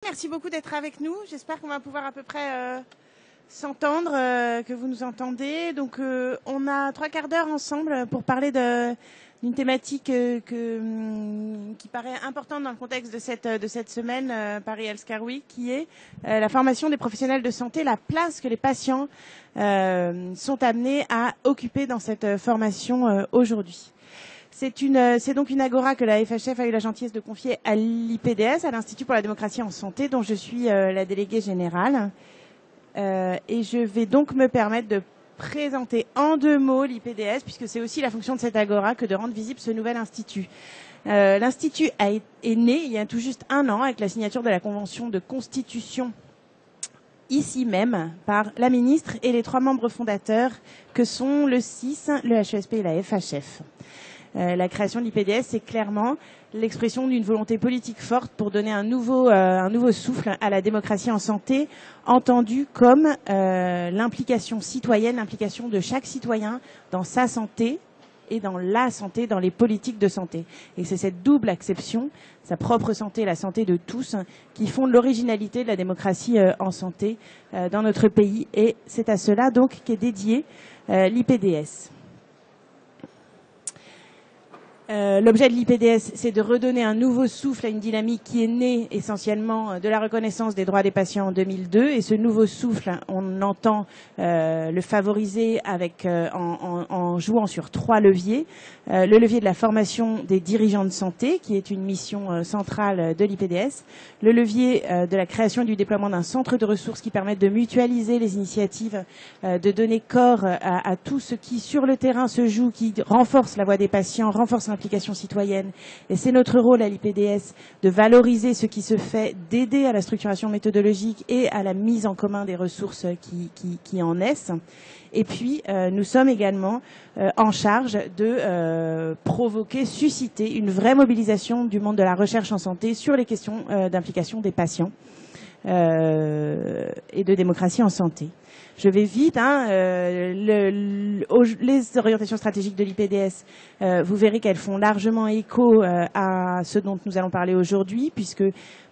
Merci beaucoup d'être avec nous. J'espère qu'on va pouvoir à peu près s'entendre, que vous nous entendez. Donc, on a 3/4 d'heure ensemble pour parler d'une thématique qui paraît importante dans le contexte de cette semaine Paris Healthcare Week, qui est la formation des professionnels de santé, la place que les patients sont amenés à occuper dans cette formation aujourd'hui. C'est donc une agora que la FHF a eu la gentillesse de confier à l'IPDS, à l'Institut pour la démocratie en santé, dont je suis la déléguée générale. Et je vais donc me permettre de présenter en 2 mots l'IPDS, puisque c'est aussi la fonction de cette agora que de rendre visible ce nouvel institut. L'institut est né il y a tout juste 1 an avec la signature de la convention de constitution ici même par la ministre et les 3 membres fondateurs que sont le CIS, le HESP et la FHF. La création de l'IPDS, c'est clairement l'expression d'une volonté politique forte pour donner un nouveau souffle à la démocratie en santé, entendue comme l'implication citoyenne, l'implication de chaque citoyen dans sa santé et dans la santé, dans les politiques de santé. Et c'est cette double acception, sa propre santé et la santé de tous, qui font l'originalité de la démocratie en santé dans notre pays. Et c'est à cela donc qu'est dédié l'IPDS. L'objet de l'IPDS, c'est de redonner un nouveau souffle à une dynamique qui est née essentiellement de la reconnaissance des droits des patients en 2002. Et ce nouveau souffle, on entend le favoriser en jouant sur 3 leviers. Le levier de la formation des dirigeants de santé, qui est une mission centrale de l'IPDS. Le levier de la création et du déploiement d'un centre de ressources qui permettent de mutualiser les initiatives, de donner corps à tout ce qui, sur le terrain, se joue, qui renforce la voix des patients, renforce l'implication citoyenne. Et c'est notre rôle à l'IPDS de valoriser ce qui se fait, d'aider à la structuration méthodologique et à la mise en commun des ressources qui en naissent. Et puis, nous sommes également en charge de provoquer, susciter une vraie mobilisation du monde de la recherche en santé sur les questions d'implication des patients et de démocratie en santé. Je vais vite. Les orientations stratégiques de l'IPDS, vous verrez qu'elles font largement écho à ce dont nous allons parler aujourd'hui, puisque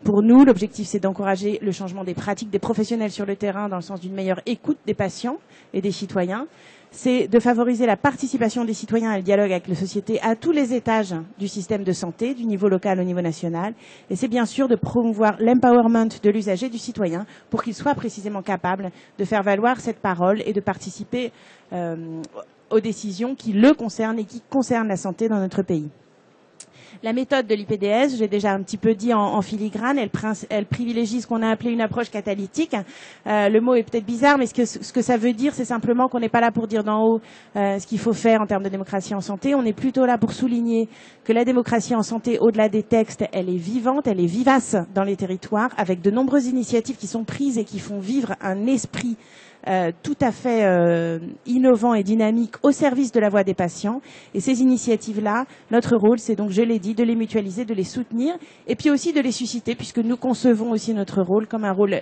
pour nous, l'objectif, c'est d'encourager le changement des pratiques des professionnels sur le terrain dans le sens d'une meilleure écoute des patients et des citoyens. C'est de favoriser la participation des citoyens et le dialogue avec la société à tous les étages du système de santé, du niveau local au niveau national. Et c'est bien sûr de promouvoir l'empowerment de l'usager, du citoyen, pour qu'il soit précisément capable de faire valoir cette parole et de participer aux décisions qui le concernent et qui concernent la santé dans notre pays. La méthode de l'IPDS, j'ai déjà un petit peu dit en filigrane, elle privilégie ce qu'on a appelé une approche catalytique. Le mot est peut-être bizarre, mais ce que ça veut dire, c'est simplement qu'on n'est pas là pour dire d'en haut ce qu'il faut faire en termes de démocratie en santé. On est plutôt là pour souligner que la démocratie en santé, au-delà des textes, elle est vivante, elle est vivace dans les territoires, avec de nombreuses initiatives qui sont prises et qui font vivre un esprit tout à fait innovant et dynamique au service de la voix des patients. Et ces initiatives-là, notre rôle, c'est donc, je l'ai dit, de les mutualiser, de les soutenir, et puis aussi de les susciter, puisque nous concevons aussi notre rôle comme un rôle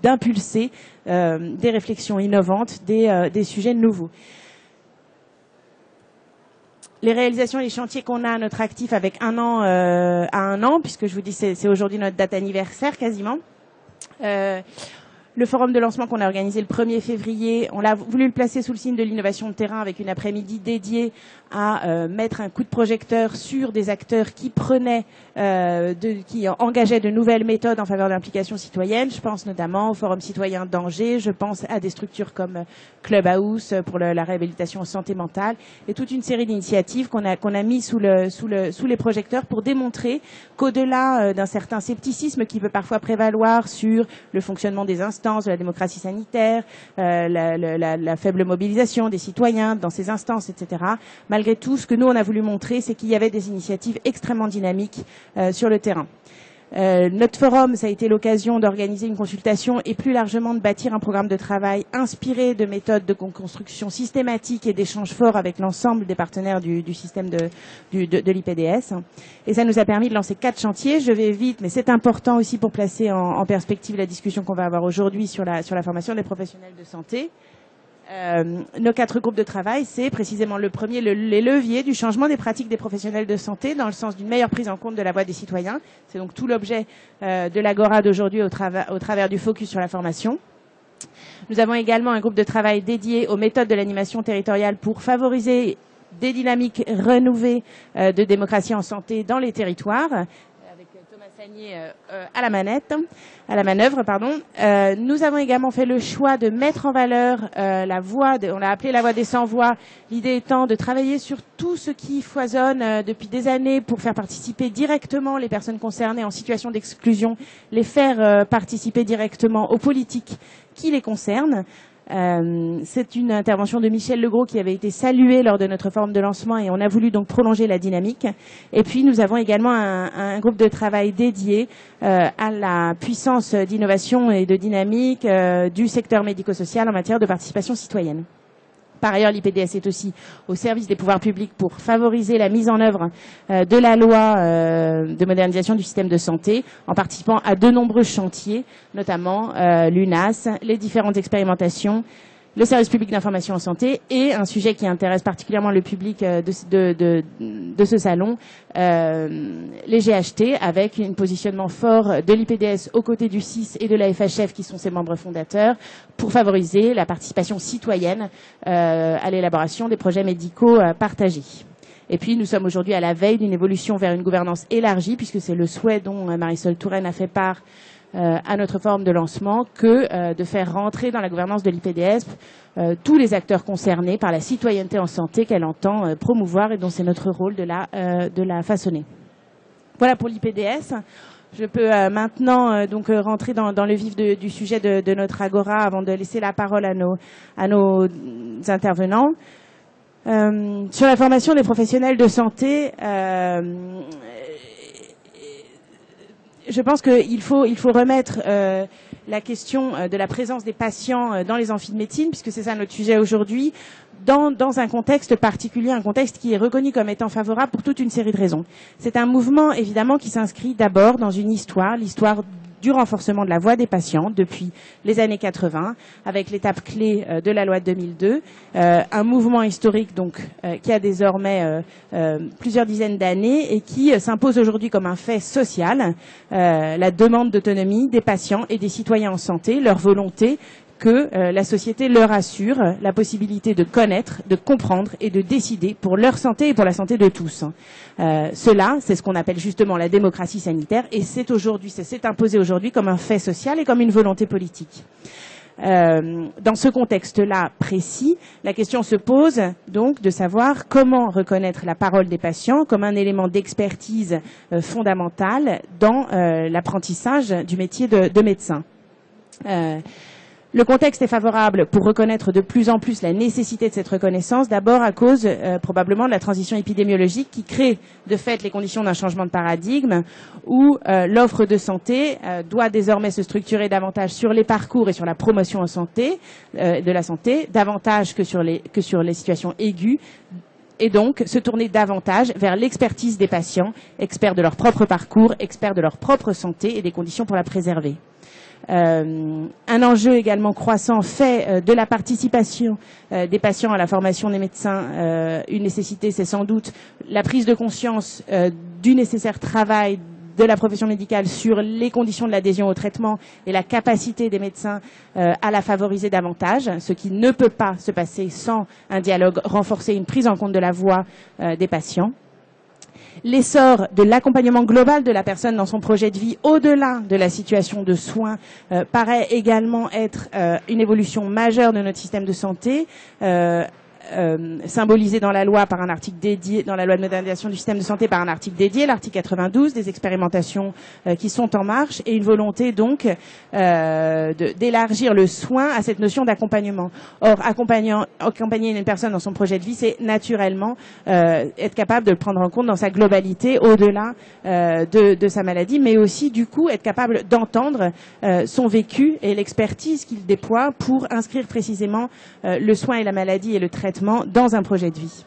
d'impulser des réflexions innovantes, des sujets nouveaux. Les réalisations et les chantiers qu'on a à notre actif avec 1 an à 1 an, puisque je vous dis c'est aujourd'hui notre date anniversaire quasiment. Le forum de lancement qu'on a organisé le 1er février, on a voulu le placer sous le signe de l'innovation de terrain avec une après-midi dédiée à mettre un coup de projecteur sur des acteurs qui qui engageaient de nouvelles méthodes en faveur de l'implication citoyenne. Je pense notamment au Forum citoyen d'Angers, je pense à des structures comme Clubhouse pour la réhabilitation en santé mentale et toute une série d'initiatives qu'on a mis sous les projecteurs pour démontrer qu'au-delà d'un certain scepticisme qui peut parfois prévaloir sur le fonctionnement des instances de la démocratie sanitaire, la faible mobilisation des citoyens dans ces instances, etc. Malgré tout, ce que nous, on a voulu montrer, c'est qu'il y avait des initiatives extrêmement dynamiques sur le terrain. Notre forum, ça a été l'occasion d'organiser une consultation et plus largement de bâtir un programme de travail inspiré de méthodes de construction systématique et d'échanges forts avec l'ensemble des partenaires du système de l'IPDS. Et ça nous a permis de lancer 4 chantiers. Je vais vite, mais c'est important aussi pour placer en perspective la discussion qu'on va avoir aujourd'hui sur la formation des professionnels de santé. Nos 4 groupes de travail, c'est précisément le premier, les leviers du changement des pratiques des professionnels de santé dans le sens d'une meilleure prise en compte de la voix des citoyens. C'est donc tout l'objet de l'Agora d'aujourd'hui au travers du focus sur la formation. Nous avons également un groupe de travail dédié aux méthodes de l'animation territoriale pour favoriser des dynamiques renouvelées de démocratie en santé dans les territoires. À la manœuvre. Nous avons également fait le choix de mettre en valeur la voix, on l'a appelé la voix des sans-voix, l'idée étant de travailler sur tout ce qui foisonne depuis des années pour faire participer directement les personnes concernées en situation d'exclusion, les faire participer directement aux politiques qui les concernent. C'est une intervention de Michel Legros qui avait été saluée lors de notre forum de lancement et on a voulu donc prolonger la dynamique. Et puis nous avons également un groupe de travail dédié à la puissance d'innovation et de dynamique du secteur médico-social en matière de participation citoyenne. Par ailleurs, l'IPDS est aussi au service des pouvoirs publics pour favoriser la mise en œuvre de la loi de modernisation du système de santé en participant à de nombreux chantiers, notamment l'UNAS, les différentes expérimentations, le service public d'information en santé et un sujet qui intéresse particulièrement le public de ce salon, les GHT, avec un positionnement fort de l'IPDS aux côtés du CIS et de la FHF qui sont ses membres fondateurs pour favoriser la participation citoyenne à l'élaboration des projets médicaux partagés. Et puis nous sommes aujourd'hui à la veille d'une évolution vers une gouvernance élargie puisque c'est le souhait dont Marisol Touraine a fait part à notre forum de lancement que de faire rentrer dans la gouvernance de l'IPDS tous les acteurs concernés par la citoyenneté en santé qu'elle entend promouvoir et dont c'est notre rôle de la façonner. Voilà pour l'IPDS. Je peux maintenant donc rentrer dans le vif du sujet de notre agora avant de laisser la parole à nos intervenants. Sur la formation des professionnels de santé, je pense qu'il faut remettre la question de la présence des patients dans les amphis de médecine, puisque c'est ça notre sujet aujourd'hui, dans un contexte particulier, un contexte qui est reconnu comme étant favorable pour toute une série de raisons. C'est un mouvement, évidemment, qui s'inscrit d'abord dans une histoire, l'histoire du renforcement de la voix des patients depuis les années 80, avec l'étape clé de la loi de 2002, un mouvement historique donc qui a désormais plusieurs dizaines d'années et qui s'impose aujourd'hui comme un fait social, la demande d'autonomie des patients et des citoyens en santé, leur volonté que la société leur assure la possibilité de connaître, de comprendre et de décider pour leur santé et pour la santé de tous. Cela, c'est ce qu'on appelle justement la démocratie sanitaire et c'est imposé aujourd'hui comme un fait social et comme une volonté politique. Dans ce contexte-là précis, la question se pose donc de savoir comment reconnaître la parole des patients comme un élément d'expertise fondamental dans l'apprentissage du métier de médecin. Le contexte est favorable pour reconnaître de plus en plus la nécessité de cette reconnaissance, d'abord à cause probablement de la transition épidémiologique qui crée de fait les conditions d'un changement de paradigme où l'offre de santé doit désormais se structurer davantage sur les parcours et sur la promotion en santé, de la santé, davantage que sur les situations aiguës, et donc se tourner davantage vers l'expertise des patients, experts de leur propre parcours, experts de leur propre santé et des conditions pour la préserver. Un enjeu également croissant fait de la participation des patients à la formation des médecins une nécessité, c'est sans doute la prise de conscience du nécessaire travail de la profession médicale sur les conditions de l'adhésion au traitement et la capacité des médecins à la favoriser davantage, ce qui ne peut pas se passer sans un dialogue renforcé, une prise en compte de la voix des patients. L'essor de l'accompagnement global de la personne dans son projet de vie au-delà de la situation de soins paraît également être une évolution majeure de notre système de santé, symbolisé dans la loi par un article dédié, dans la loi de modernisation du système de santé par un article dédié, l'article 92, des expérimentations qui sont en marche et une volonté donc d'élargir le soin à cette notion d'accompagnement. Or, accompagner une personne dans son projet de vie, c'est naturellement être capable de le prendre en compte dans sa globalité au-delà de sa maladie, mais aussi du coup être capable d'entendre son vécu et l'expertise qu'il déploie pour inscrire précisément le soin et la maladie et le traitement dans un projet de vie.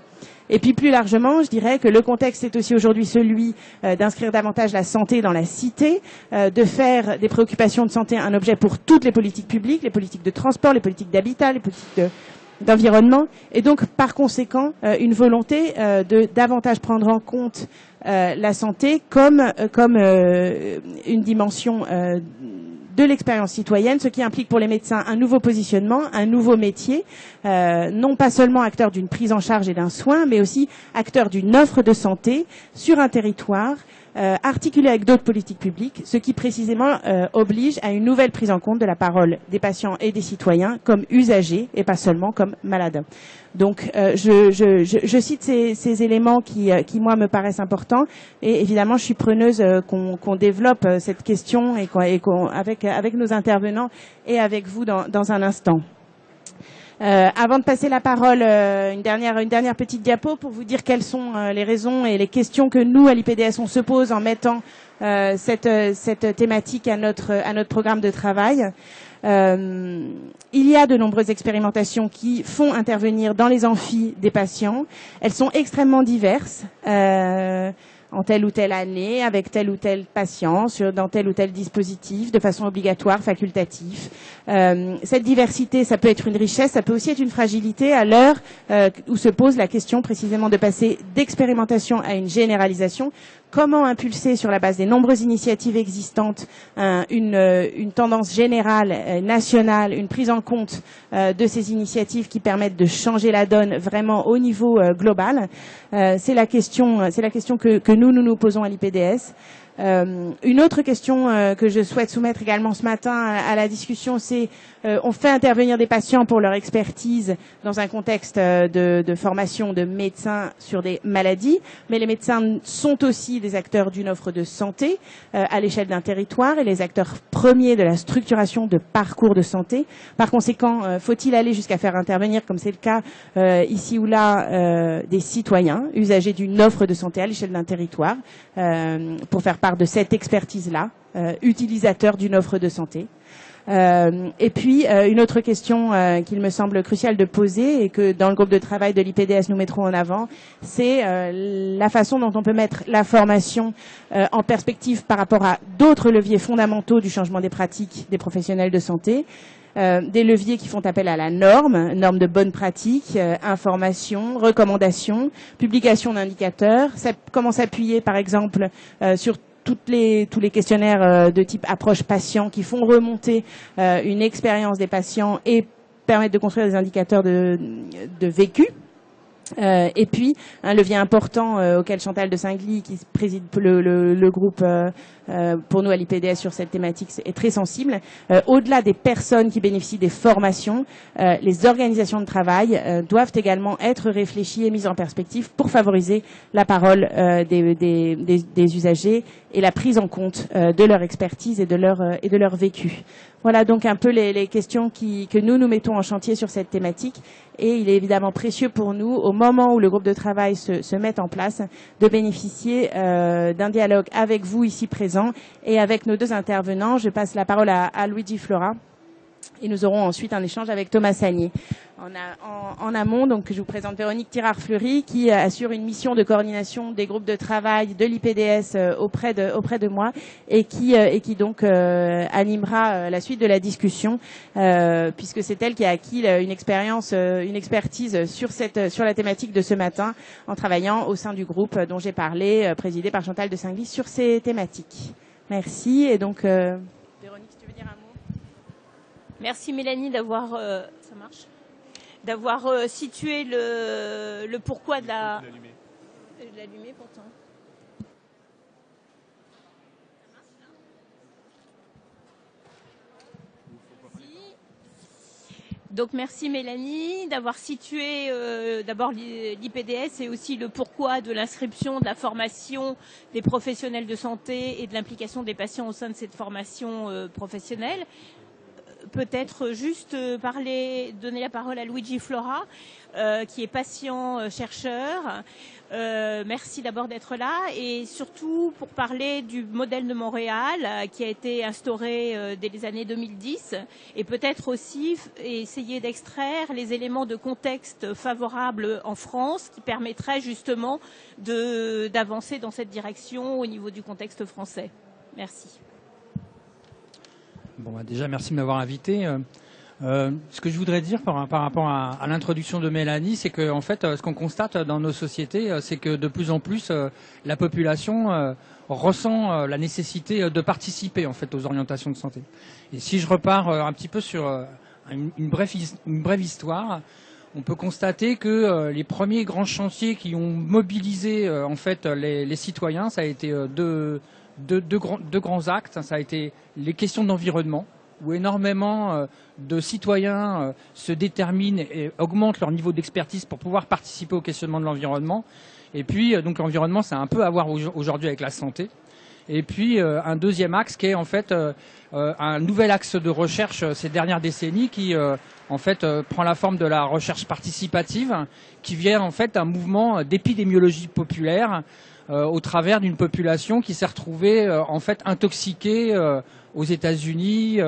Et puis plus largement, je dirais que le contexte est aussi aujourd'hui celui d'inscrire davantage la santé dans la cité, de faire des préoccupations de santé un objet pour toutes les politiques publiques, les politiques de transport, les politiques d'habitat, les politiques d'environnement, et donc par conséquent une volonté de davantage prendre en compte la santé comme une dimension de l'expérience citoyenne, ce qui implique pour les médecins un nouveau positionnement, un nouveau métier, non pas seulement acteur d'une prise en charge et d'un soin, mais aussi acteur d'une offre de santé sur un territoire, articulé avec d'autres politiques publiques, ce qui précisément oblige à une nouvelle prise en compte de la parole des patients et des citoyens comme usagers et pas seulement comme malades. Donc je cite ces éléments qui moi me paraissent importants, et évidemment je suis preneuse qu'on développe cette question et avec nos intervenants et avec vous dans un instant. Avant de passer la parole, une dernière petite diapo pour vous dire quelles sont les raisons et les questions que nous, à l'IPDS, on se pose en mettant cette thématique à notre programme de travail. Il y a de nombreuses expérimentations qui font intervenir dans les amphis des patients. Elles sont extrêmement diverses. En telle ou telle année, avec tel ou tel patient, dans tel ou tel dispositif, de façon obligatoire, facultative. Cette diversité, ça peut être une richesse, ça peut aussi être une fragilité à l'heure où se pose la question précisément de passer d'expérimentation à une généralisation. Comment impulser sur la base des nombreuses initiatives existantes une tendance générale, nationale, une prise en compte de ces initiatives qui permettent de changer la donne vraiment au niveau global. C'est la question que nous posons à l'IPDS. Une autre question que je souhaite soumettre également ce matin à la discussion, c'est on fait intervenir des patients pour leur expertise dans un contexte de formation de médecins sur des maladies, mais les médecins sont aussi des acteurs d'une offre de santé à l'échelle d'un territoire et les acteurs premiers de la structuration de parcours de santé. Par conséquent, faut-il aller jusqu'à faire intervenir, comme c'est le cas ici ou là, des citoyens usagers d'une offre de santé à l'échelle d'un territoire pour faire part de cette expertise-là, utilisateurs d'une offre de santé. Et puis, une autre question qu'il me semble crucial de poser et que dans le groupe de travail de l'IPDS nous mettrons en avant, c'est la façon dont on peut mettre la formation en perspective par rapport à d'autres leviers fondamentaux du changement des pratiques des professionnels de santé. Des leviers qui font appel à la norme de bonne pratique, information, recommandations, publication d'indicateurs. Comment s'appuyer, par exemple, sur tous les questionnaires de type approche patient qui font remonter une expérience des patients et permettent de construire des indicateurs de vécu. Et puis, un levier important auquel Chantal de Singly, qui préside le groupe pour nous à l'IPDS sur cette thématique, est très sensible. Au-delà des personnes qui bénéficient des formations, les organisations de travail doivent également être réfléchies et mises en perspective pour favoriser la parole des usagers et la prise en compte de leur expertise et de leur vécu. Voilà donc un peu les questions que nous mettons en chantier sur cette thématique. Et il est évidemment précieux pour nous, au moment où le groupe de travail se met en place, de bénéficier d'un dialogue avec vous ici présents et avec nos deux intervenants. Je passe la parole à Luigi Flora. Et nous aurons ensuite un échange avec Thomas Sagnier. En amont, donc, je vous présente Véronique Tirard-Fleury, qui assure une mission de coordination des groupes de travail de l'IPDS auprès de moi et qui donc animera la suite de la discussion, puisque c'est elle qui a acquis une expertise sur la thématique de ce matin, en travaillant au sein du groupe dont j'ai parlé, présidé par Chantal de Singly, sur ces thématiques. Merci. Et donc, Véronique, si tu veux dire un mot. Merci Mélanie d'avoir situé le pourquoi de la... Je l'ai allumé pourtant. Donc merci Mélanie d'avoir situé d'abord l'IPDS et aussi le pourquoi de l'inscription de la formation des professionnels de santé et de l'implication des patients au sein de cette formation professionnelle. Peut-être juste donner la parole à Luigi Flora, qui est patient-chercheur. Merci d'abord d'être là et surtout pour parler du modèle de Montréal qui a été instauré dès les années 2010 et peut-être aussi essayer d'extraire les éléments de contexte favorables en France qui permettraient justement d'avancer dans cette direction au niveau du contexte français. Merci. Bon, déjà, merci de m'avoir invité. Ce que je voudrais dire par rapport à l'introduction de Mélanie, c'est que en fait, ce qu'on constate dans nos sociétés, c'est que de plus en plus, la population ressent la nécessité de participer en fait aux orientations de santé. Et si je repars un petit peu sur une brève histoire, on peut constater que les premiers grands chantiers qui ont mobilisé en fait les citoyens, ça a été deux grands actes. Ça a été les questions d'environnement, où énormément de citoyens se déterminent et augmentent leur niveau d'expertise pour pouvoir participer au questionnement de l'environnement. Et puis, donc l'environnement, ça a un peu à voir aujourd'hui avec la santé. Et puis, un deuxième axe qui est en fait un nouvel axe de recherche ces dernières décennies qui, en fait, prend la forme de la recherche participative, qui vient en fait d'un mouvement d'épidémiologie populaire au travers d'une population qui s'est retrouvée en fait intoxiquée aux États-Unis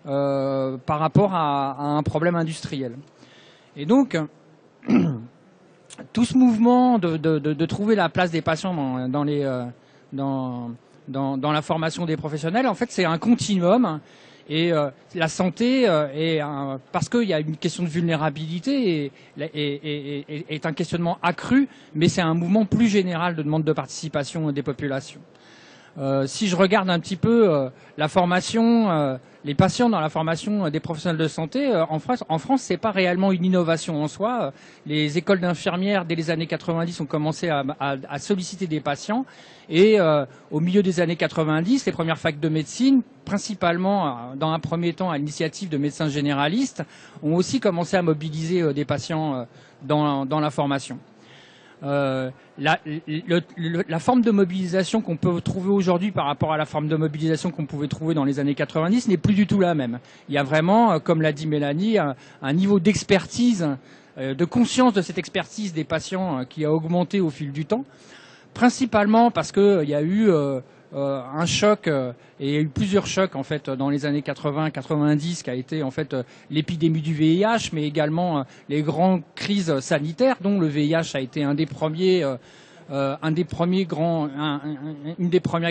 par rapport à un problème industriel. Et donc, tout ce mouvement de trouver la place des patients dans la formation des professionnels, en fait, c'est un continuum. Et la santé, parce qu'il y a une question de vulnérabilité, est un questionnement accru, mais c'est un mouvement plus général de demande de participation des populations. Si je regarde un petit peu la formation, les patients dans la formation des professionnels de santé, en France, c'est pas réellement une innovation en soi. Les écoles d'infirmières, dès les années 90, ont commencé à solliciter des patients. Et au milieu des années 90, les premières facs de médecine, principalement dans un premier temps à l'initiative de médecins généralistes, ont aussi commencé à mobiliser des patients dans la formation. La forme de mobilisation qu'on peut trouver aujourd'hui par rapport à la forme de mobilisation qu'on pouvait trouver dans les années 90 n'est plus du tout la même. Il y a vraiment, comme l'a dit Mélanie, un niveau d'expertise, de conscience de cette expertise des patients qui a augmenté au fil du temps, principalement parce qu'il y a eu un choc, et il y a eu plusieurs chocs en fait dans les années 80-90 qui a été en fait l'épidémie du VIH, mais également les grandes crises sanitaires, dont le VIH a été une des premières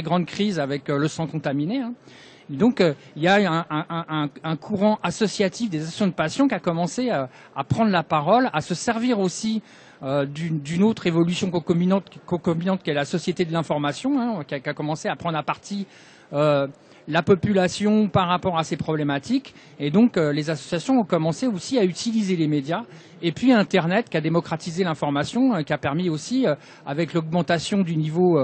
grandes crises avec le sang contaminé. Hein. Et donc il y a un courant associatif des associations de patients qui a commencé à prendre la parole, à se servir aussi d'une autre évolution concomitante qu'est la société de l'information, hein, qui a commencé à prendre à partie la population par rapport à ces problématiques. Et donc les associations ont commencé aussi à utiliser les médias. Et puis Internet qui a démocratisé l'information, qui a permis aussi, avec l'augmentation du niveau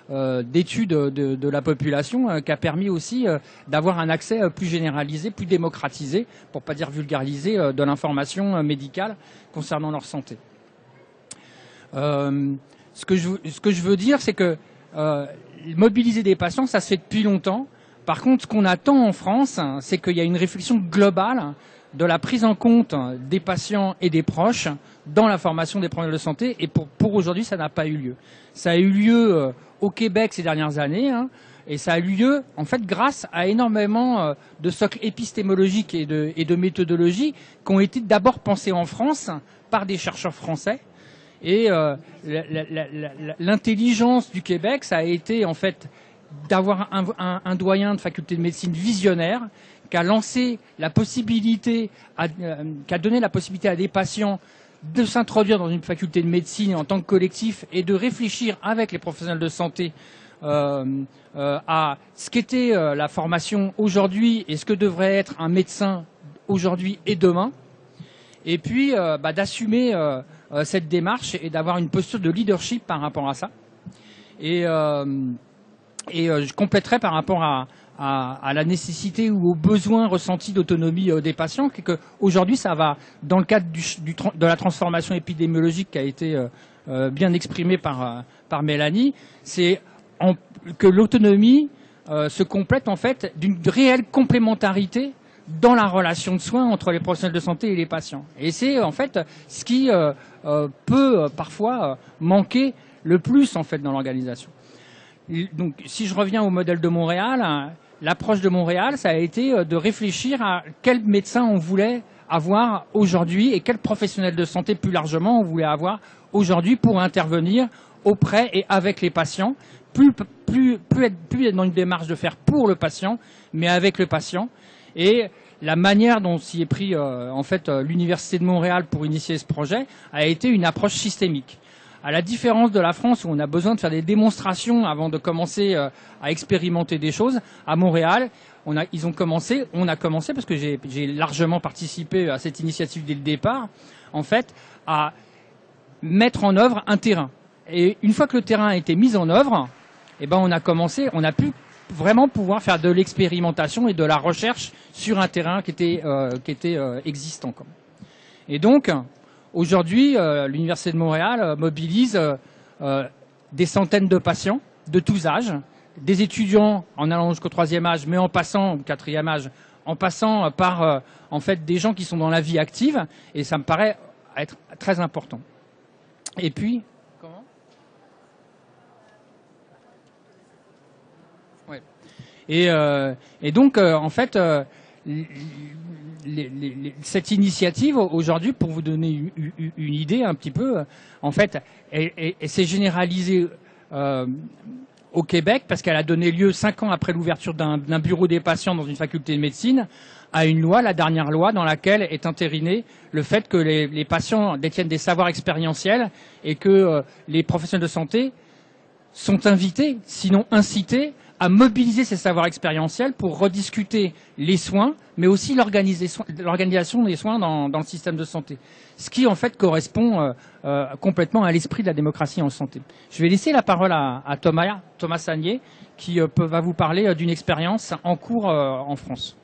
d'études de la population, qui a permis aussi d'avoir un accès plus généralisé, plus démocratisé, pour pas dire vulgarisé, de l'information médicale concernant leur santé. Ce que je veux dire, c'est que mobiliser des patients, ça se fait depuis longtemps. Par contre, ce qu'on attend en France, c'est qu'il y a une réflexion globale de la prise en compte des patients et des proches dans la formation des professionnels de santé. Et pour aujourd'hui, ça n'a pas eu lieu. Ça a eu lieu au Québec ces dernières années, hein, et ça a eu lieu en fait grâce à énormément de socles épistémologiques et de méthodologies qui ont été d'abord pensés en France par des chercheurs français. Et l'intelligence du Québec, ça a été en fait d'avoir un doyen de faculté de médecine visionnaire qui a lancé la possibilité, qui a donné la possibilité à des patients de s'introduire dans une faculté de médecine en tant que collectif et de réfléchir avec les professionnels de santé à ce qu'était la formation aujourd'hui et ce que devrait être un médecin aujourd'hui et demain. Et puis d'assumer cette démarche et d'avoir une posture de leadership par rapport à ça. Et je compléterai par rapport à la nécessité ou aux besoins ressentis d'autonomie des patients, qu'aujourd'hui ça va, dans le cadre de la transformation épidémiologique qui a été bien exprimée par Mélanie, c'est que l'autonomie se complète en fait d'une réelle complémentarité dans la relation de soins entre les professionnels de santé et les patients. Et c'est en fait ce qui peut parfois manquer le plus en fait dans l'organisation. Donc si je reviens au modèle de Montréal, l'approche de Montréal, ça a été de réfléchir à quel médecin on voulait avoir aujourd'hui et quel professionnel de santé plus largement on voulait avoir aujourd'hui pour intervenir auprès et avec les patients, plus être dans une démarche de faire pour le patient, mais avec le patient. Et la manière dont s'y est pris en fait l'Université de Montréal pour initier ce projet a été une approche systémique. À la différence de la France où on a besoin de faire des démonstrations avant de commencer à expérimenter des choses, à Montréal, on a commencé parce que j'ai largement participé à cette initiative dès le départ, en fait, à mettre en œuvre un terrain. Et une fois que le terrain a été mis en œuvre, eh ben on a pu vraiment pouvoir faire de l'expérimentation et de la recherche sur un terrain qui était existant. Et donc, aujourd'hui, l'Université de Montréal mobilise des centaines de patients de tous âges, des étudiants en allant jusqu'au 3e âge, mais en passant au 4e âge, en passant par en fait des gens qui sont dans la vie active, et ça me paraît être très important. Et puis, comment ? Ouais. Et donc, en fait, cette initiative aujourd'hui, pour vous donner une idée un petit peu, en fait, elle s'est généralisée au Québec parce qu'elle a donné lieu 5 ans après l'ouverture d'un bureau des patients dans une faculté de médecine à une loi, la dernière loi, dans laquelle est entériné le fait que les patients détiennent des savoirs expérientiels et que les professionnels de santé sont invités, sinon incités, à mobiliser ces savoirs expérientiels pour rediscuter les soins, mais aussi l'organisation des soins dans le système de santé. Ce qui, en fait, correspond complètement à l'esprit de la démocratie en santé. Je vais laisser la parole à Thomas Sagnier, qui va vous parler d'une expérience en cours en France.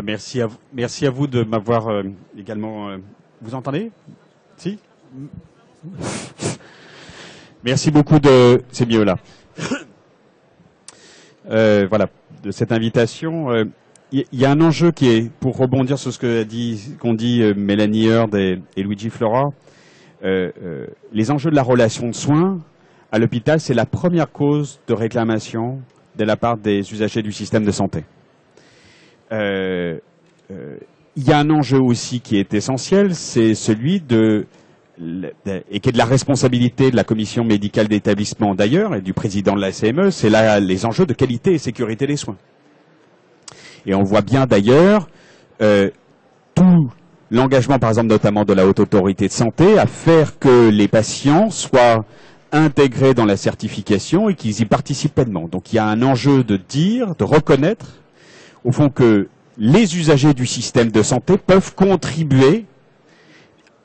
Merci à vous de m'avoir également... vous entendez ? Si ? Merci beaucoup de... C'est mieux là. Voilà, de cette invitation. Il y a un enjeu qui est, pour rebondir sur ce qu'ont dit Mélanie Heard et Luigi Flora, les enjeux de la relation de soins à l'hôpital, c'est la première cause de réclamation de la part des usagers du système de santé. Il y a un enjeu aussi qui est essentiel, c'est celui et qui est de la responsabilité de la commission médicale d'établissement d'ailleurs et du président de la CME, c'est là les enjeux de qualité et sécurité des soins. Et on voit bien d'ailleurs tout l'engagement, par exemple, notamment de la Haute Autorité de Santé, à faire que les patients soient intégrés dans la certification et qu'ils y participent pleinement. Donc il y a un enjeu de dire, de reconnaître, au fond, que les usagers du système de santé peuvent contribuer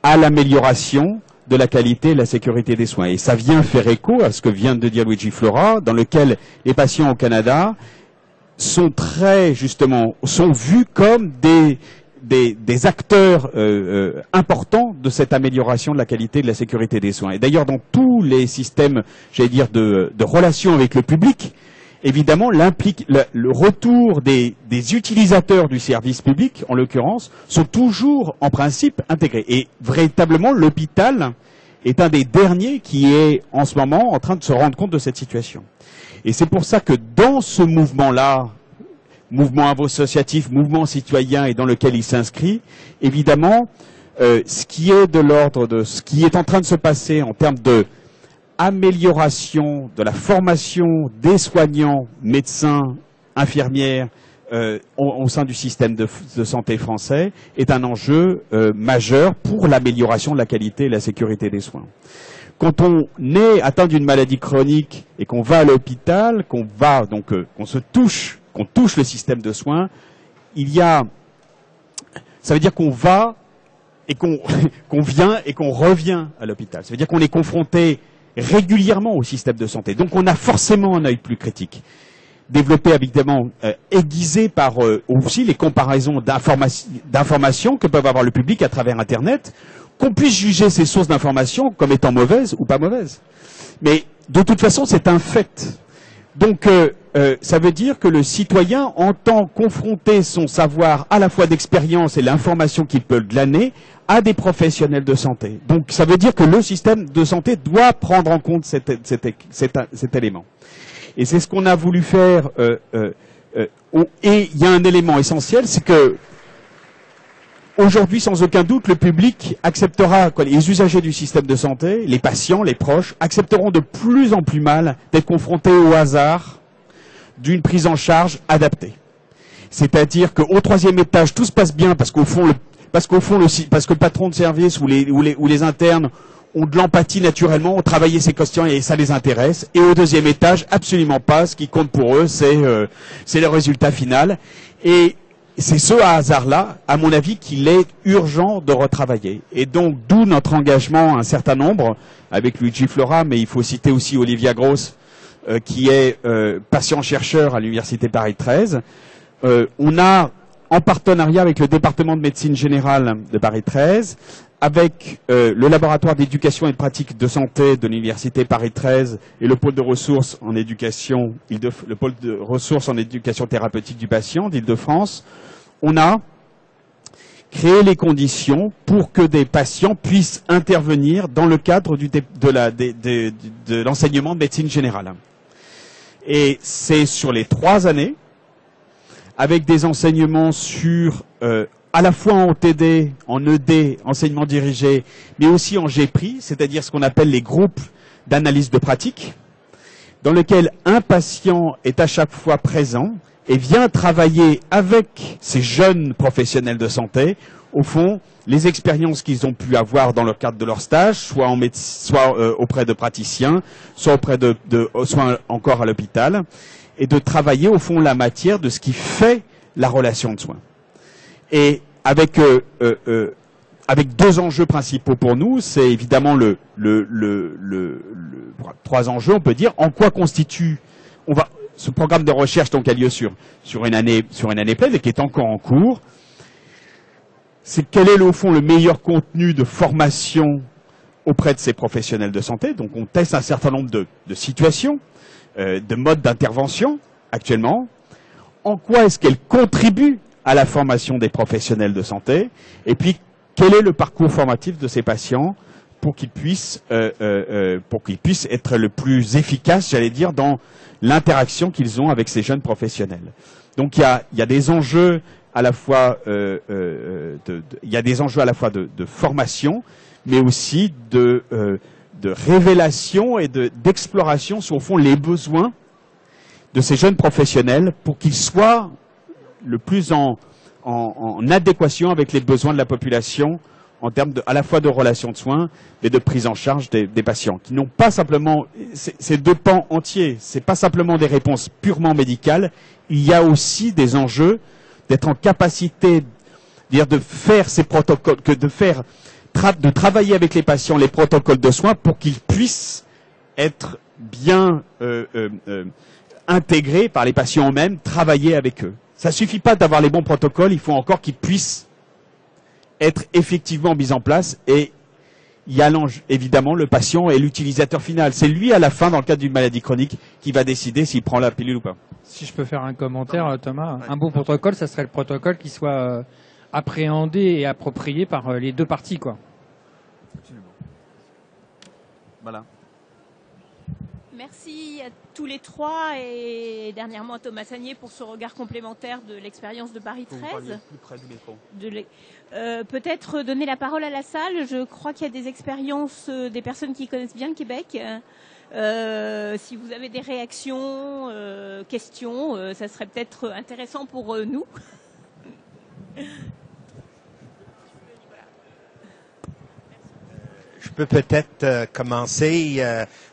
à l'amélioration de la qualité et de la sécurité des soins. Et ça vient faire écho à ce que vient de dire Luigi Flora, dans lequel les patients au Canada sont sont vus comme des acteurs importants de cette amélioration de la qualité et de la sécurité des soins. Et d'ailleurs, dans tous les systèmes, j'allais dire, de relations avec le public, évidemment, le retour des utilisateurs du service public, en l'occurrence, sont toujours, en principe, intégrés. Et véritablement, l'hôpital est un des derniers qui est, en ce moment, en train de se rendre compte de cette situation. Et c'est pour ça que dans ce mouvement-là, mouvement associatif, mouvement citoyen, et dans lequel il s'inscrit, évidemment, ce qui est de l'ordre de ce qui est en train de se passer en termes de amélioration de la formation des soignants, médecins, infirmières au sein du système de santé français est un enjeu majeur pour l'amélioration de la qualité et la sécurité des soins. Quand on est atteint d'une maladie chronique et qu'on va à l'hôpital, qu'on touche le système de soins, ça veut dire qu'on va et qu'on vient et qu'on revient à l'hôpital. Ça veut dire qu'on est confronté régulièrement au système de santé. Donc on a forcément un œil plus critique. Développé évidemment, aiguisé par aussi les comparaisons d'informations que peuvent avoir le public à travers Internet, qu'on puisse juger ces sources d'informations comme étant mauvaises ou pas mauvaises. Mais de toute façon, c'est un fait. Donc ça veut dire que le citoyen entend confronter son savoir à la fois d'expérience et l'information qu'il peut glaner à des professionnels de santé. Donc ça veut dire que le système de santé doit prendre en compte cet élément. Et c'est ce qu'on a voulu faire. Et il y a un élément essentiel, c'est que aujourd'hui, sans aucun doute, le public acceptera, les usagers du système de santé, les patients, les proches, accepteront de plus en plus mal d'être confrontés au hasard d'une prise en charge adaptée. C'est-à-dire qu'au 3e étage, tout se passe bien parce que le patron de service ou les internes ont de l'empathie naturellement, ont travaillé ces questions et ça les intéresse. Et au 2e étage, absolument pas. Ce qui compte pour eux, c'est le résultat final. Et c'est ce hasard-là, à mon avis, qu'il est urgent de retravailler. Et donc, d'où notre engagement, un certain nombre, avec Luigi Flora, mais il faut citer aussi Olivia Gross, qui est patient-chercheur à l'Université Paris 13. On a, en partenariat avec le département de médecine générale de Paris 13, avec le laboratoire d'éducation et de pratique de santé de l'Université Paris 13 et le pôle de ressources en éducation, le pôle de ressources en éducation thérapeutique du patient d'Île-de-France, on a créé les conditions pour que des patients puissent intervenir dans le cadre de l'enseignement de médecine générale. Et c'est sur les 3 années, avec des enseignements sur à la fois en OTD, en ED, enseignement dirigé, mais aussi en GPRI, c'est-à-dire ce qu'on appelle les groupes d'analyse de pratique, dans lesquels un patient est à chaque fois présent et vient travailler avec ces jeunes professionnels de santé, au fond, les expériences qu'ils ont pu avoir dans le cadre de leur stage, soit auprès de praticiens, soit soit encore à l'hôpital, et de travailler au fond la matière de ce qui fait la relation de soins. Et avec 2 enjeux principaux pour nous, c'est évidemment 3 enjeux, on peut dire, en quoi constitue, ce programme de recherche donc a lieu sur une année pleine et qui est encore en cours. C'est quel est au fond le meilleur contenu de formation auprès de ces professionnels de santé. Donc on teste un certain nombre de situations, de modes d'intervention actuellement. En quoi est-ce qu'elle contribue à la formation des professionnels de santé? Et puis, quel est le parcours formatif de ces patients pour qu'ils puissent être le plus efficaces, j'allais dire, dans l'interaction qu'ils ont avec ces jeunes professionnels. Donc il y a des enjeux à la fois de formation, mais aussi de révélation et d'exploration sur au fond les besoins de ces jeunes professionnels pour qu'ils soient le plus en adéquation avec les besoins de la population en termes à la fois de relations de soins et de prise en charge des patients, qui n'ont pas simplement, c'est 2 pans entiers, c'est pas simplement des réponses purement médicales, il y a aussi des enjeux d'être en capacité de faire ces protocoles, de travailler avec les patients les protocoles de soins pour qu'ils puissent être bien intégrés par les patients eux-mêmes, travailler avec eux. Ça ne suffit pas d'avoir les bons protocoles, il faut encore qu'ils puissent être effectivement mis en place. Et il y a évidemment le patient et l'utilisateur final. C'est lui à la fin, dans le cadre d'une maladie chronique, qui va décider s'il prend la pilule ou pas. Si je peux faire un commentaire, Thomas, un bon protocole, ça serait le protocole qui soit appréhendé et approprié par les 2 parties, quoi. Absolument. Voilà. Merci à tous les 3 et dernièrement à Thomas Sagnier pour ce regard complémentaire de l'expérience de Paris 13. Plus près du micro. Peut-être donner la parole à la salle. Je crois qu'il y a des expériences des personnes qui connaissent bien le Québec. Si vous avez des réactions, questions, ça serait peut-être intéressant pour nous. Je peux peut-être commencer.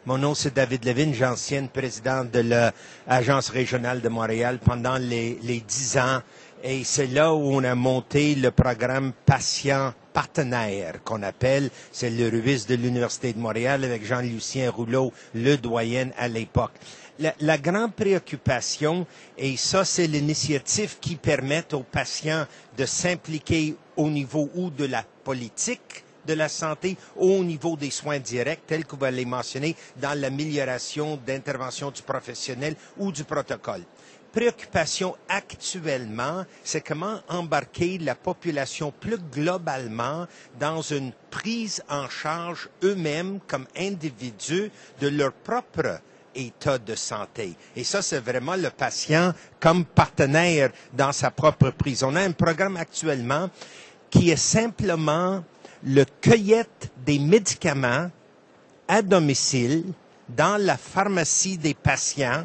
Mon nom, c'est David Levine, j'ancien président de l'Agence régionale de Montréal pendant les 10 ans. Et c'est là où on a monté le programme Patient Partenaire, qu'on appelle, c'est le RUIS de l'Université de Montréal avec Jean-Lucien Rouleau, le doyen à l'époque. La grande préoccupation, et ça c'est l'initiative qui permet aux patients de s'impliquer au niveau ou de la politique de la santé ou au niveau des soins directs, tels qu'on va les mentionner dans l'amélioration d'intervention du professionnel ou du protocole. Préoccupation actuellement, c'est comment embarquer la population plus globalement dans une prise en charge eux-mêmes comme individus de leur propre état de santé. Et ça, c'est vraiment le patient comme partenaire dans sa propre prise. On a un programme actuellement qui est simplement le cueillette des médicaments à domicile dans la pharmacie des patients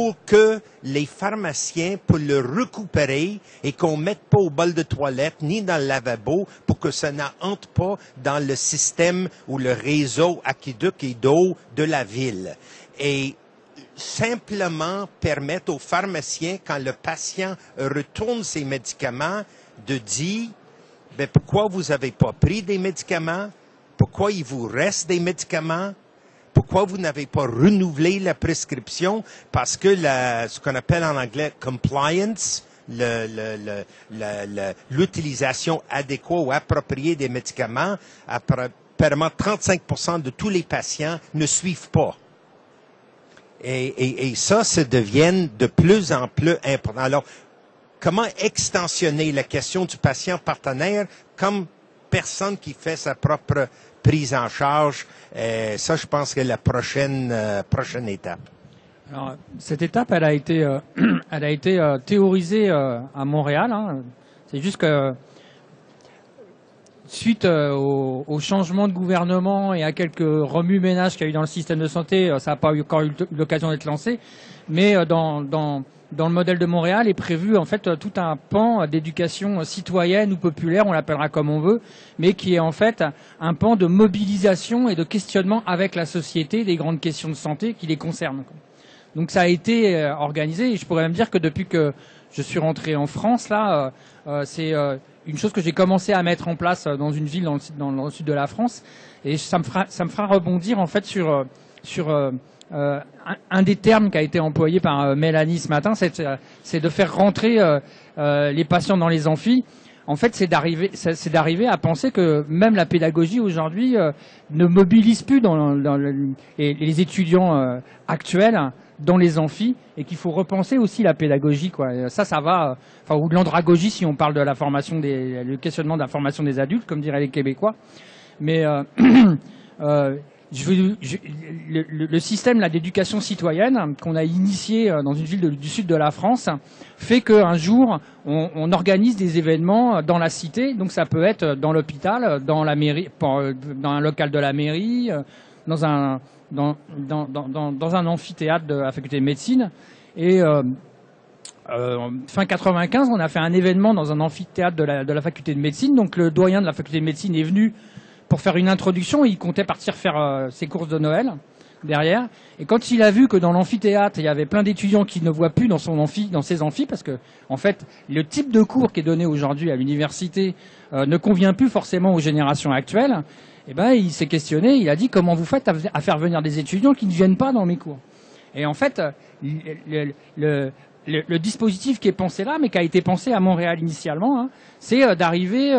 pour que les pharmaciens puissent le récupérer et qu'on ne mette pas au bol de toilette ni dans le lavabo pour que ça n'entre pas dans le système ou le réseau aqueduc et d'eau de la ville. Et simplement permettre aux pharmaciens, quand le patient retourne ses médicaments, de dire ben, pourquoi vous n'avez pas pris des médicaments, pourquoi il vous reste des médicaments, pourquoi vous n'avez pas renouvelé la prescription, parce que ce qu'on appelle en anglais compliance, l'utilisation adéquate ou appropriée des médicaments, apparemment 35% de tous les patients ne suivent pas. Et ça devient de plus en plus important. Alors, comment extensionner la question du patient partenaire comme personne qui fait sa propre prise en charge? Ça, je pense que la prochaine étape. Alors, cette étape, elle a été théorisée à Montréal. Hein. C'est juste que suite au changement de gouvernement et à quelques remue-ménages qu'il y a eu dans le système de santé, ça n'a pas encore eu l'occasion d'être lancé. Mais dans le modèle de Montréal est prévu en fait tout un pan d'éducation citoyenne ou populaire, on l'appellera comme on veut, mais qui est en fait un pan de mobilisation et de questionnement avec la société des grandes questions de santé qui les concernent. Donc ça a été organisé et je pourrais même dire que depuis que je suis rentré en France, là, c'est une chose que j'ai commencé à mettre en place dans une ville dans le sud de la France, et ça me fera rebondir en fait sur un des termes qui a été employé par Mélanie ce matin, c'est de faire rentrer les patients dans les amphis. En fait, c'est d'arriver à penser que même la pédagogie aujourd'hui ne mobilise plus les étudiants actuels dans les amphis, et qu'il faut repenser aussi la pédagogie, quoi. Ça va, ou de l'andragogie si on parle de la formation le questionnement de la formation des adultes, comme diraient les Québécois. Mais le système d'éducation citoyenne qu'on a initié dans une ville du sud de la France fait qu'un jour on organise des événements dans la cité. Donc ça peut être dans l'hôpital, dans la mairie, dans un local de la mairie, dans un amphithéâtre de la faculté de médecine. Et fin 95, on a fait un événement dans un amphithéâtre de la faculté de médecine. Donc le doyen de la faculté de médecine est venu pour faire une introduction. Il comptait partir faire ses courses de Noël derrière. Et quand il a vu que dans l'amphithéâtre, il y avait plein d'étudiants qui ne voient plus dans ses amphis, parce que en fait, le type de cours qui est donné aujourd'hui à l'université ne convient plus forcément aux générations actuelles. Eh ben, il s'est questionné. Il a dit comment vous faites à faire venir des étudiants qui ne viennent pas dans mes cours. Et en fait, le dispositif qui est pensé là, mais qui a été pensé à Montréal initialement, c'est d'arriver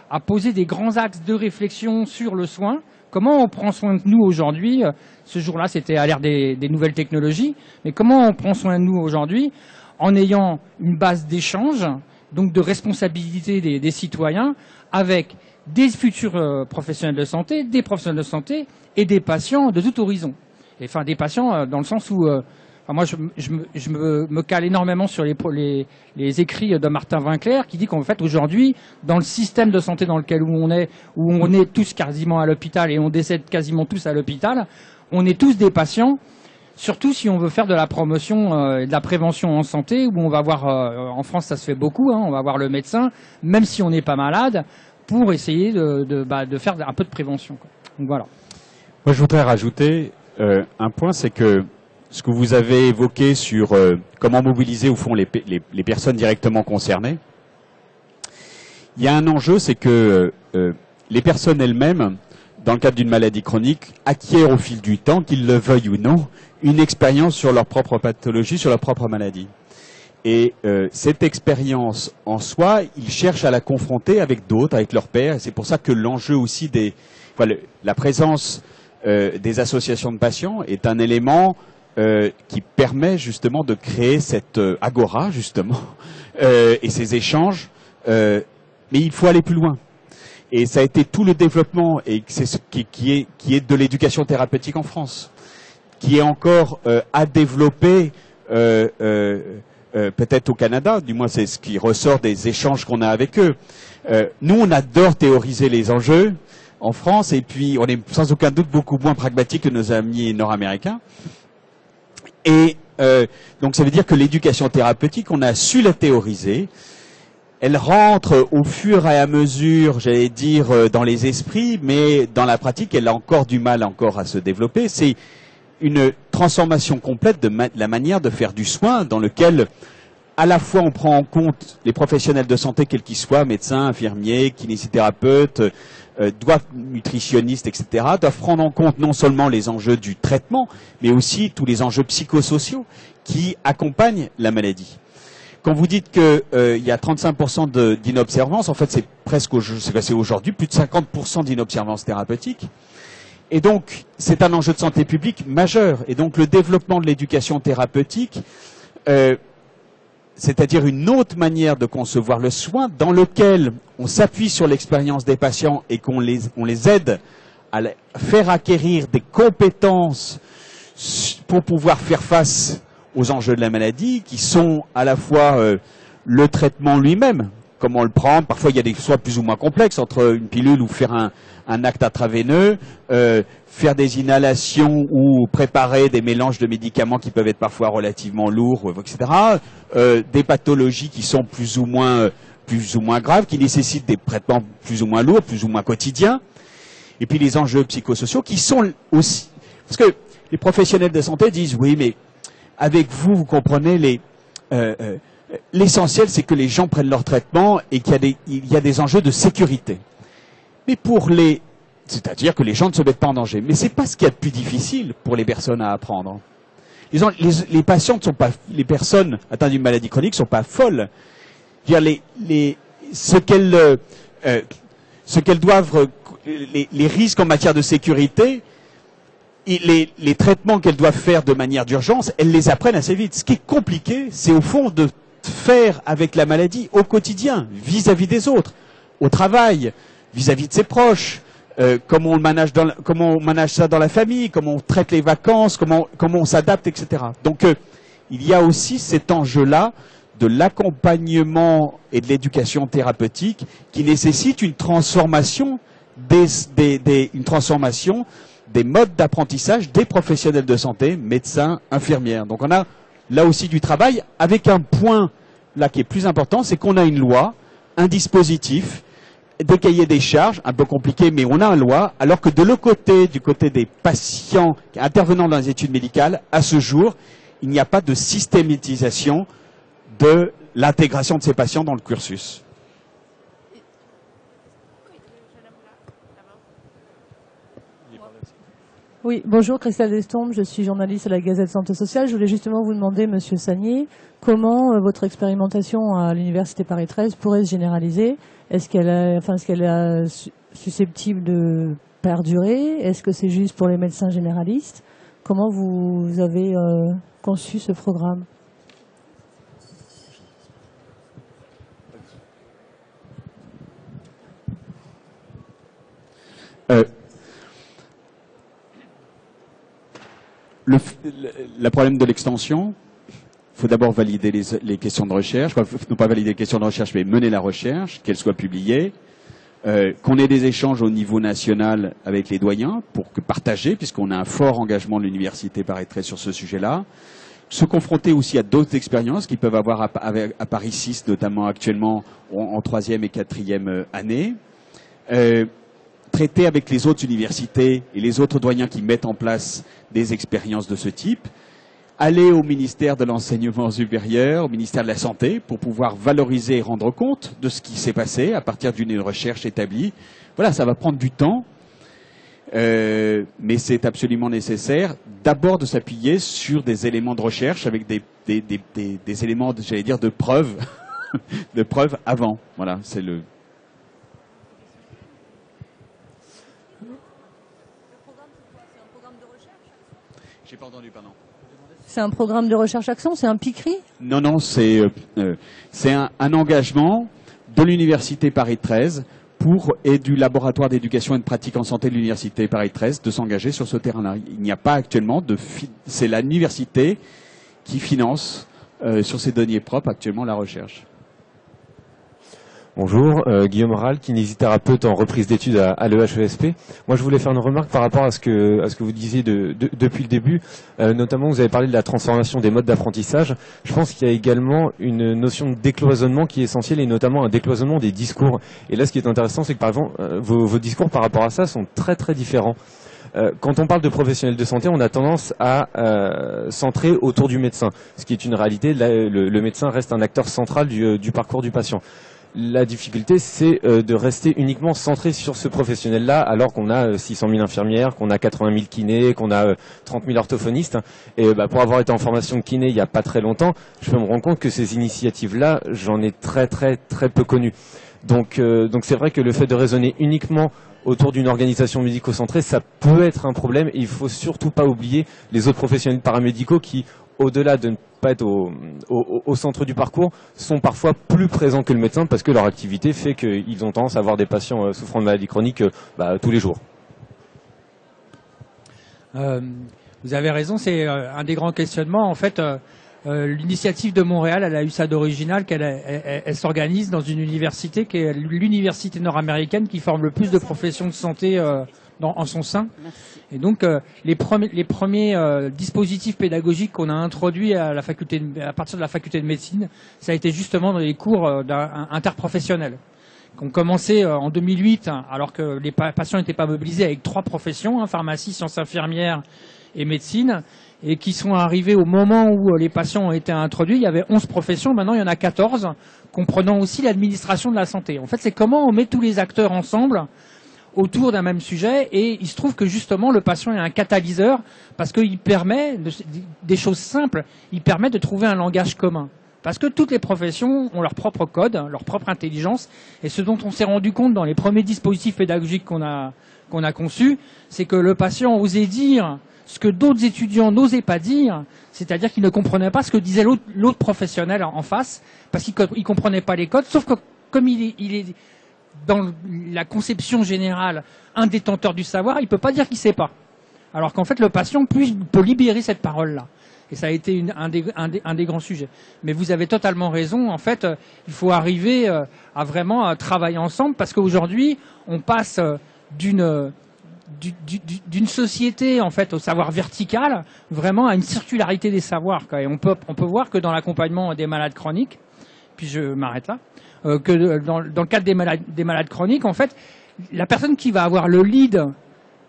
à poser des grands axes de réflexion sur le soin. Comment on prend soin de nous aujourd'hui? Ce jour-là, c'était à l'ère des nouvelles technologies. Mais comment on prend soin de nous aujourd'hui en ayant une base d'échange, donc de responsabilité des citoyens, avec des futurs professionnels de santé, des professionnels de santé et des patients de tout horizon. Et, enfin, des patients dans le sens où... moi, je me cale énormément sur les écrits de Martin Winkler, qui dit qu'en fait, aujourd'hui, dans le système de santé dans lequel on est tous quasiment à l'hôpital et on décède quasiment tous à l'hôpital, on est tous des patients, surtout si on veut faire de la promotion et de la prévention en santé, où on va voir, en France, ça se fait beaucoup, on va voir le médecin, même si on n'est pas malade, pour essayer de faire un peu de prévention, quoi. Donc voilà. Moi, je voudrais rajouter un point, c'est que ce que vous avez évoqué sur comment mobiliser au fond les personnes directement concernées, il y a un enjeu, c'est que les personnes elles-mêmes, dans le cadre d'une maladie chronique, acquièrent au fil du temps, qu'ils le veuillent ou non, une expérience sur leur propre pathologie, sur leur propre maladie. Et cette expérience en soi, ils cherchent à la confronter avec d'autres, avec leurs pairs. C'est pour ça que l'enjeu aussi la présence des associations de patients est un élément qui permet justement de créer cette agora, justement, et ces échanges. Mais il faut aller plus loin. Et ça a été tout le développement, et c'est ce qui est de l'éducation thérapeutique en France, qui est encore à développer peut-être au Canada, du moins c'est ce qui ressort des échanges qu'on a avec eux. Nous, on adore théoriser les enjeux en France, et puis on est sans aucun doute beaucoup moins pragmatique que nos amis nord-américains. Et Donc ça veut dire que l'éducation thérapeutique, on a su la théoriser. Elle rentre au fur et à mesure, j'allais dire, dans les esprits, mais dans la pratique, elle a encore du mal encore à se développer. C'est une transformation complète de la manière de faire du soin, dans lequel à la fois on prend en compte les professionnels de santé, quels qu'ils soient, médecins, infirmiers, kinésithérapeutes, nutritionnistes, etc., doivent prendre en compte non seulement les enjeux du traitement, mais aussi tous les enjeux psychosociaux qui accompagnent la maladie. Quand vous dites qu'il y a 35% d'inobservance, en fait c'est presque c'est aujourd'hui plus de 50% d'inobservance thérapeutique. Et donc c'est un enjeu de santé publique majeur. Et donc le développement de l'éducation thérapeutique, c'est-à-dire une autre manière de concevoir le soin dans lequel on s'appuie sur l'expérience des patients et qu'on les aide à faire acquérir des compétences pour pouvoir faire face aux enjeux de la maladie, qui sont à la fois le traitement lui-même, comment le prendre. Parfois, il y a des choix plus ou moins complexes entre une pilule ou faire un acte intraveineux, faire des inhalations ou préparer des mélanges de médicaments qui peuvent être parfois relativement lourds, etc. Des pathologies qui sont plus ou moins graves, qui nécessitent des traitements plus ou moins lourds, plus ou moins quotidiens. Et puis les enjeux psychosociaux qui sont aussi... Parce que les professionnels de santé disent, oui, mais avec vous, vous comprenez, l'essentiel, c'est que les gens prennent leur traitement et qu'il y a des enjeux de sécurité. Mais c'est-à-dire que les gens ne se mettent pas en danger. Mais c'est pas ce qu'il y a de plus difficile pour les personnes à apprendre. Les patients ne sont pas, les personnes atteintes d'une maladie chronique ne sont pas folles. Ce qu'elles doivent, les risques en matière de sécurité, les traitements qu'elles doivent faire de manière d'urgence, elles les apprennent assez vite. Ce qui est compliqué, c'est au fond de faire avec la maladie au quotidien, vis-à-vis des autres, au travail, vis-à-vis de ses proches, comment on manage ça dans la famille, comment on traite les vacances, comment on s'adapte, etc. Donc il y a aussi cet enjeu-là de l'accompagnement et de l'éducation thérapeutique qui nécessite une transformation des modes d'apprentissage des professionnels de santé, médecins, infirmières. Donc on a là aussi du travail avec un point là qui est plus important, c'est qu'on a une loi, un dispositif, des cahiers des charges, un peu compliqué, mais on a une loi, alors que de l'autre côté, du côté des patients intervenant dans les études médicales, à ce jour, il n'y a pas de systématisation de l'intégration de ces patients dans le cursus. Oui, bonjour, Christelle Destombes, je suis journaliste à la Gazette Santé Sociale. Je voulais justement vous demander, Monsieur Sagnier, comment votre expérimentation à l'Université Paris 13 pourrait se généraliser. Est-ce qu'elle est susceptible de perdurer? Est-ce que c'est juste pour les médecins généralistes? Comment vous avez conçu ce programme? Le problème de l'extension, il faut d'abord valider les questions de recherche, non pas valider les questions de recherche, mais mener la recherche, qu'elle soit publiée, qu'on ait des échanges au niveau national avec les doyens pour partager, puisqu'on a un fort engagement de l'Université Paris 13 sur ce sujet-là, se confronter aussi à d'autres expériences qu'ils peuvent avoir à Paris 6, notamment actuellement en 3e et 4e année, traiter avec les autres universités et les autres doyens qui mettent en place des expériences de ce type, aller au ministère de l'Enseignement supérieur, au ministère de la Santé, pour pouvoir valoriser et rendre compte de ce qui s'est passé à partir d'une recherche établie. Voilà, ça va prendre du temps, mais c'est absolument nécessaire d'abord de s'appuyer sur des éléments de recherche avec des éléments, j'allais dire, de preuve, de preuve avant. Voilà, c'est le... J'ai pas entendu, pardon. C'est un programme de recherche-action? C'est un PICRI? Non, non, c'est un engagement de l'Université Paris 13 et du laboratoire d'éducation et de pratique en santé de l'Université Paris 13 de s'engager sur ce terrain-là. Il n'y a pas actuellement c'est l'université qui finance sur ses deniers propres actuellement la recherche. Bonjour, Guillaume Ral, kinésithérapeute en reprise d'études à l'EHESP. Moi, je voulais faire une remarque par rapport à ce que vous disiez depuis le début. Notamment, vous avez parlé de la transformation des modes d'apprentissage. Je pense qu'il y a également une notion de décloisonnement qui est essentielle, et notamment un décloisonnement des discours. Et là, ce qui est intéressant, c'est que, par exemple, vos discours par rapport à ça sont très, très différents. Quand on parle de professionnels de santé, on a tendance à centrer autour du médecin, ce qui est une réalité. Le médecin reste un acteur central du parcours du patient. La difficulté, c'est de rester uniquement centré sur ce professionnel-là, alors qu'on a 600 000 infirmières, qu'on a 80 000 kinés, qu'on a 30 000 orthophonistes. Et pour avoir été en formation de kiné il n'y a pas très longtemps, je peux me rendre compte que ces initiatives-là, j'en ai très peu connues. Donc c'est vrai que le fait de raisonner uniquement autour d'une organisation médico-centrée, ça peut être un problème. Et il faut surtout pas oublier les autres professionnels paramédicaux qui, au-delà de ne pas être au centre du parcours, sont parfois plus présents que le médecin parce que leur activité fait qu'ils ont tendance à avoir des patients souffrant de maladies chroniques tous les jours. Vous avez raison, c'est un des grands questionnements. En fait, l'initiative de Montréal, elle a eu ça d'original, elle s'organise dans une université qui est l'université nord-américaine qui forme le plus de professions de santé en son sein. Et donc les premiers dispositifs pédagogiques qu'on a introduits à partir de la faculté de médecine, ça a été justement dans les cours interprofessionnels. Qu'on commençait en 2008, alors que les patients n'étaient pas mobilisés, avec 3 professions, pharmacie, sciences infirmières et médecine, et qui sont arrivés au moment où les patients ont été introduits. Il y avait 11 professions, maintenant il y en a 14, comprenant aussi l'administration de la santé. En fait, c'est comment on met tous les acteurs ensemble autour d'un même sujet, et il se trouve que justement le patient est un catalyseur parce qu'il permet des choses simples, il permet de trouver un langage commun. Parce que toutes les professions ont leur propre code, leur propre intelligence, et ce dont on s'est rendu compte dans les premiers dispositifs pédagogiques qu'on a conçus, c'est que le patient osait dire ce que d'autres étudiants n'osaient pas dire, c'est-à-dire qu'ils ne comprenaient pas ce que disait l'autre professionnel en face, parce qu'il ne comprenait pas les codes, sauf que comme il est dans la conception générale un détenteur du savoir, il ne peut pas dire qu'il ne sait pas. Alors qu'en fait, le patient peut libérer cette parole-là. Et ça a été un des grands sujets. Mais vous avez totalement raison. En fait, il faut arriver à vraiment travailler ensemble, parce qu'aujourd'hui, on passe d'une société en fait au savoir vertical vraiment à une circularité des savoirs. Et on peut voir que dans l'accompagnement des malades chroniques, puis je m'arrête là, que dans le cadre des malades chroniques, en fait, la personne qui va avoir le lead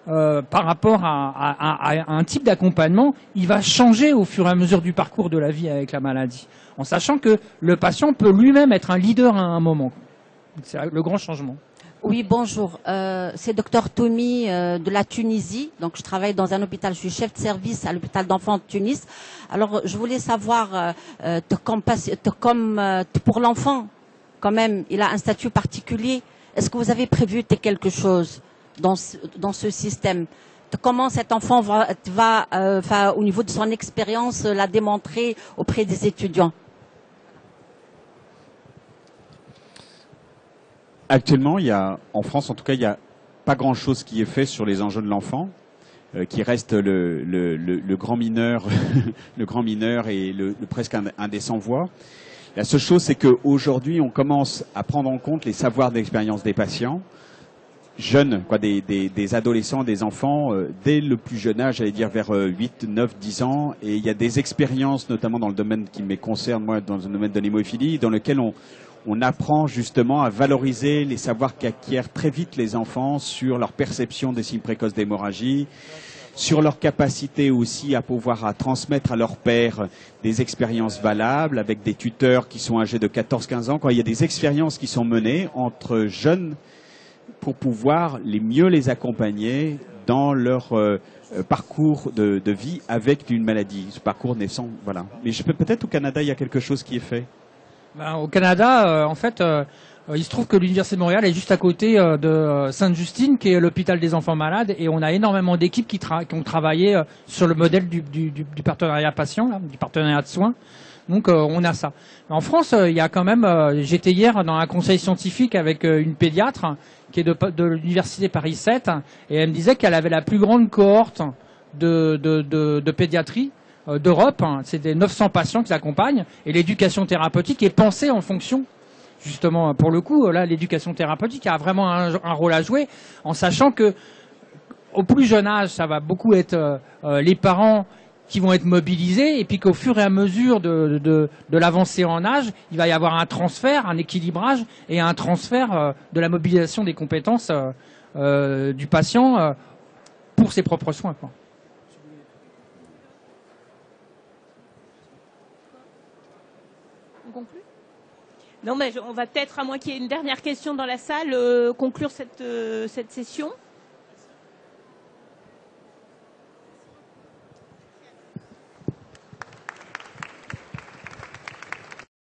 par rapport à un type d'accompagnement, il va changer au fur et à mesure du parcours de la vie avec la maladie, en sachant que le patient peut lui-même être un leader à un moment. C'est le grand changement. Oui, bonjour. C'est Dr Toumi de la Tunisie. Donc, je travaille dans un hôpital. Je suis chef de service à l'hôpital d'enfants de Tunis. Alors, je voulais savoir, pour l'enfant, quand même, il a un statut particulier. Est-ce que vous avez prévu quelque chose dans ce système? Comment cet enfant va au niveau de son expérience, la démontrer auprès des étudiants? Actuellement, en France en tout cas, il n'y a pas grand-chose qui est fait sur les enjeux de l'enfant, qui reste le grand mineur, le grand mineur et presque un des sans-voix. La seule chose, c'est qu'aujourd'hui, on commence à prendre en compte les savoirs d'expérience des patients, jeunes, des adolescents, des enfants, dès le plus jeune âge, j'allais dire vers 8, 9, 10 ans. Et il y a des expériences, notamment dans le domaine qui me concerne, moi, dans le domaine de l'hémophilie, dans lequel on apprend justement à valoriser les savoirs qu'acquièrent très vite les enfants sur leur perception des signes précoces d'hémorragie, sur leur capacité aussi à pouvoir transmettre à leur père des expériences valables avec des tuteurs qui sont âgés de 14-15 ans. Quand il y a des expériences qui sont menées entre jeunes pour pouvoir mieux les accompagner dans leur parcours de vie avec une maladie, ce parcours naissant. Voilà. Mais peut-être au Canada, il y a quelque chose qui est fait. Au Canada, en fait, il se trouve que l'Université de Montréal est juste à côté de Sainte-Justine, qui est l'hôpital des enfants malades, et on a énormément d'équipes qui ont travaillé sur le modèle du partenariat patient, là, du partenariat de soins. Donc on a ça. En France, il y a quand même, j'étais hier dans un conseil scientifique avec une pédiatre qui est de l'Université Paris 7, et elle me disait qu'elle avait la plus grande cohorte de pédiatrie d'Europe. C'est des 900 patients qu'ils accompagnent, et l'éducation thérapeutique est pensée en fonction justement, pour le coup, là, l'éducation thérapeutique a vraiment un rôle à jouer, en sachant que au plus jeune âge, ça va beaucoup être les parents qui vont être mobilisés, et puis qu'au fur et à mesure de l'avancée en âge, il va y avoir un transfert, un équilibrage et un transfert de la mobilisation des compétences du patient pour ses propres soins, quoi. On conclut ? Non, mais on va peut-être, à moins qu'il y ait une dernière question dans la salle, conclure cette session.